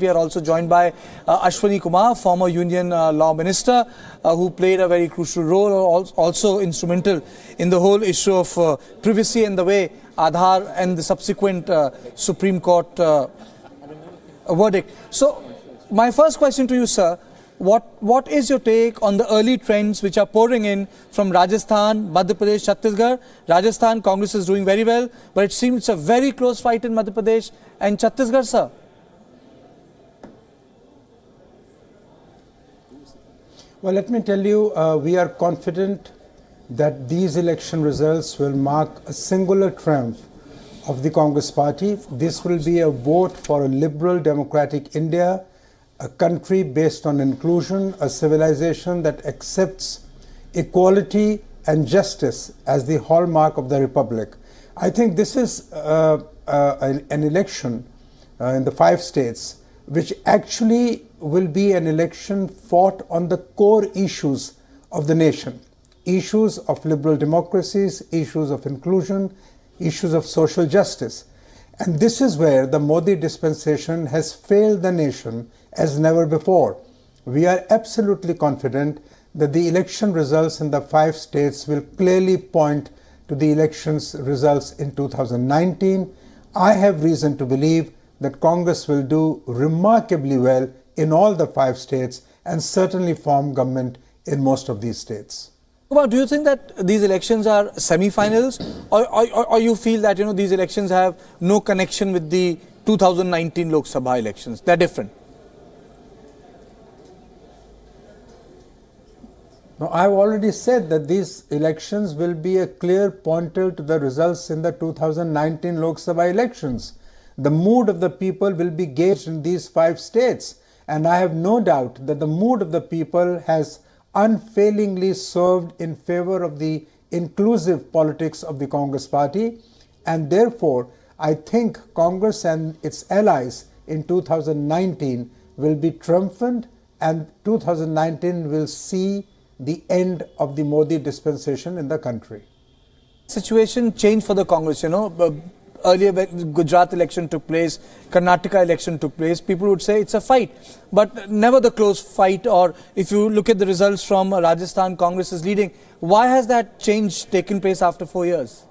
We are also joined by Ashwani Kumar, former Union Law Minister, who played a very crucial role, also instrumental in the whole issue of privacy and the way Aadhaar and the subsequent Supreme Court verdict. So, my first question to you, sir, what is your take on the early trends which are pouring in from Rajasthan, Madhya Pradesh, Chhattisgarh? Rajasthan, Congress is doing very well, but it seems it's a very close fight in Madhya Pradesh and Chhattisgarh, sir. Well, let me tell you, we are confident that these election results will mark a singular triumph of the Congress party. This will be a vote for a liberal democratic India, a country based on inclusion, a civilization that accepts equality and justice as the hallmark of the republic. I think this is an election in the 5 states which actually will be an election fought on the core issues of the nation. Issues of liberal democracies, issues of inclusion, issues of social justice. And this is where the Modi dispensation has failed the nation as never before. We are absolutely confident that the election results in the 5 states will clearly point to the elections results in 2019. I have reason to believe that Congress will do remarkably well in all the 5 states and certainly form government in most of these states. Kumar, do you think that these elections are semi-finals, or you feel that these elections have no connection with the 2019 Lok Sabha elections? They're different. Now, I've already said that these elections will be a clear pointer to the results in the 2019 Lok Sabha elections. The mood of the people will be gauged in these 5 states, and I have no doubt that the mood of the people has unfailingly served in favor of the inclusive politics of the Congress party, and therefore I think Congress and its allies in 2019 will be triumphant, and 2019 will see the end of the Modi dispensation in the country. Situation changed for the Congress, Earlier, when Gujarat election took place, Karnataka election took place, people would say it's a fight, but never the close fight. Or if you look at the results from Rajasthan, Congress is leading. Why has that change taken place after 4 years?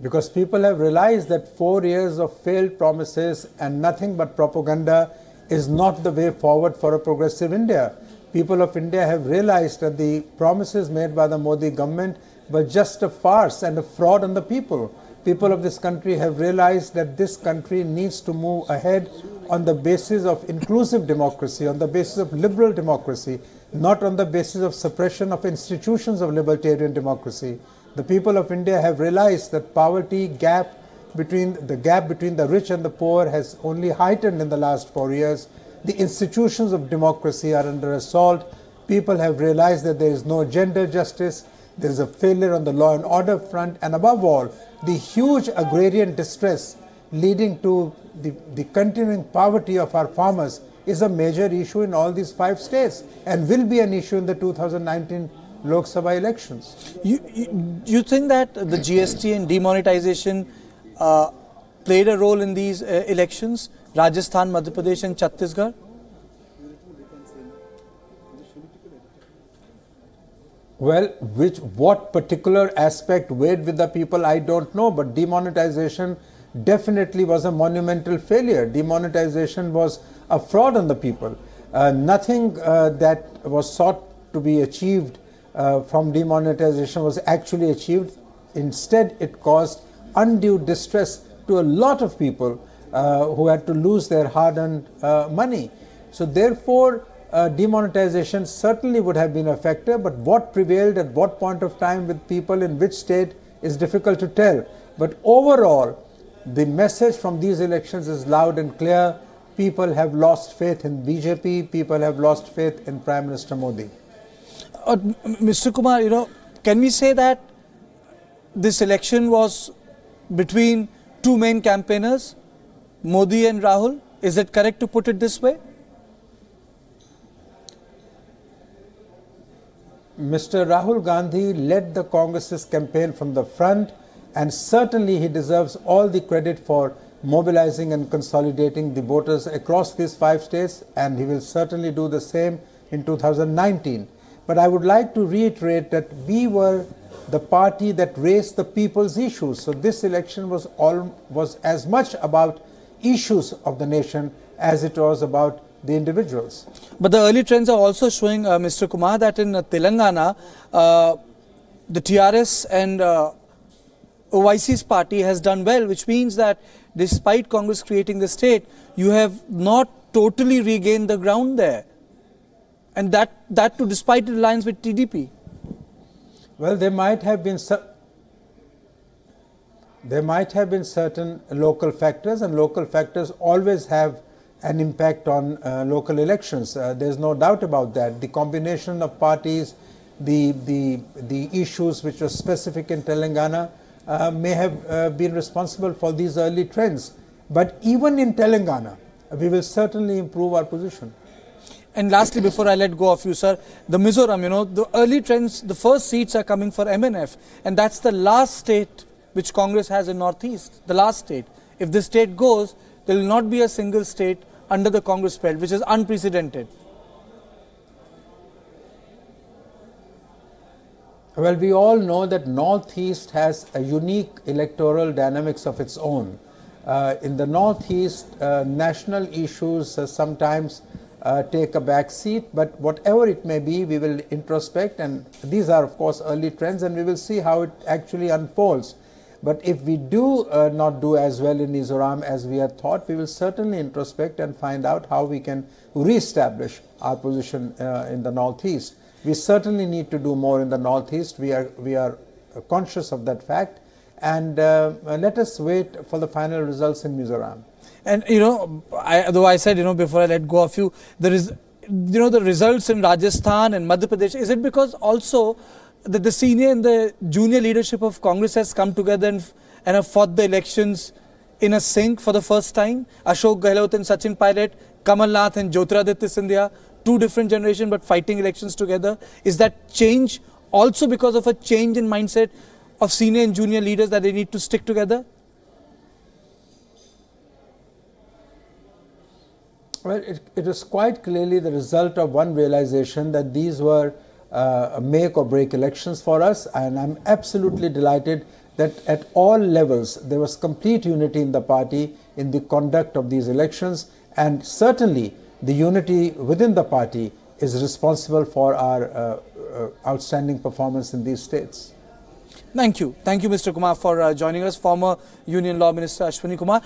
Because people have realized that 4 years of failed promises and nothing but propaganda is not the way forward for a progressive India. People of India have realized that the promises made by the Modi government were just a farce and a fraud on the people. People of this country have realized that this country needs to move ahead on the basis of inclusive democracy, on the basis of liberal democracy, not on the basis of suppression of institutions of libertarian democracy. The people of India have realized that the gap between the rich and the poor has only heightened in the last 4 years. The institutions of democracy are under assault. People have realized that there is no gender justice. There is a failure on the law and order front, and above all, the huge agrarian distress leading to the continuing poverty of our farmers is a major issue in all these 5 states and will be an issue in the 2019 Lok Sabha elections. You think that the GST and demonetization played a role in these elections, Rajasthan, Madhya Pradesh and Chhattisgarh? Well, what particular aspect weighed with the people, I don't know, but demonetization definitely was a monumental failure. Demonetization was a fraud on the people. Nothing that was sought to be achieved from demonetization was actually achieved. Instead, it caused undue distress to a lot of people who had to lose their hard-earned money. So therefore, demonetization certainly would have been a factor, but what prevailed at what point of time with people in which state is difficult to tell. But overall, the message from these elections is loud and clear. People have lost faith in BJP, people have lost faith in Prime Minister Modi. Mr. Kumar, can we say that this election was between 2 main campaigners, Modi and Rahul? Is it correct to put it this way? Mr. Rahul Gandhi led the Congress's campaign from the front and certainly he deserves all the credit for mobilizing and consolidating the voters across these 5 states, and he will certainly do the same in 2019. But I would like to reiterate that we were the party that raised the people's issues. So this election was as much about issues of the nation as it was about the individuals. But the early trends are also showing, Mr. Kumar, that in Telangana, the TRS and OIC's party has done well, which means that despite Congress creating the state, you have not totally regained the ground there. And that too despite the alliance with TDP. Well, there might have been certain local factors, and local factors always have an impact on local elections. There's no doubt about that. The combination of parties, the issues which were specific in Telangana may have been responsible for these early trends. But even in Telangana, we will certainly improve our position. And lastly, before I let go of you, sir, the Mizoram, the early trends, the first seats are coming for MNF. And that's the last state which Congress has in Northeast, the last state. If this state goes, there will not be a single state under the Congress belt, which is unprecedented. Well, we all know that Northeast has a unique electoral dynamics of its own. In the Northeast, national issues sometimes take a back seat, but whatever it may be, we will introspect, and these are of course early trends, and we will see how it actually unfolds. But if we do not do as well in Mizoram as we had thought, we will certainly introspect and find out how we can re-establish our position in the Northeast. We certainly need to do more in the Northeast. We are conscious of that fact, and let us wait for the final results in Mizoram. And though I said before I let go of you, there is the results in Rajasthan and Madhya Pradesh. Is it because also that the senior and the junior leadership of Congress has come together and have fought the elections in a sync for the first time? Ashok Gehlot and Sachin Pilot, Kamal Nath and Jyotiraditya Scindia, two different generations but fighting elections together. Is that change also because of a change in mindset of senior and junior leaders that they need to stick together? Well, it is quite clearly the result of one realization that these were make or break elections for us, and I'm absolutely delighted that at all levels there was complete unity in the party in the conduct of these elections, and certainly the unity within the party is responsible for our outstanding performance in these states. Thank you. Thank you, Mr. Kumar, for joining us. Former Union Law Minister Ashwani Kumar.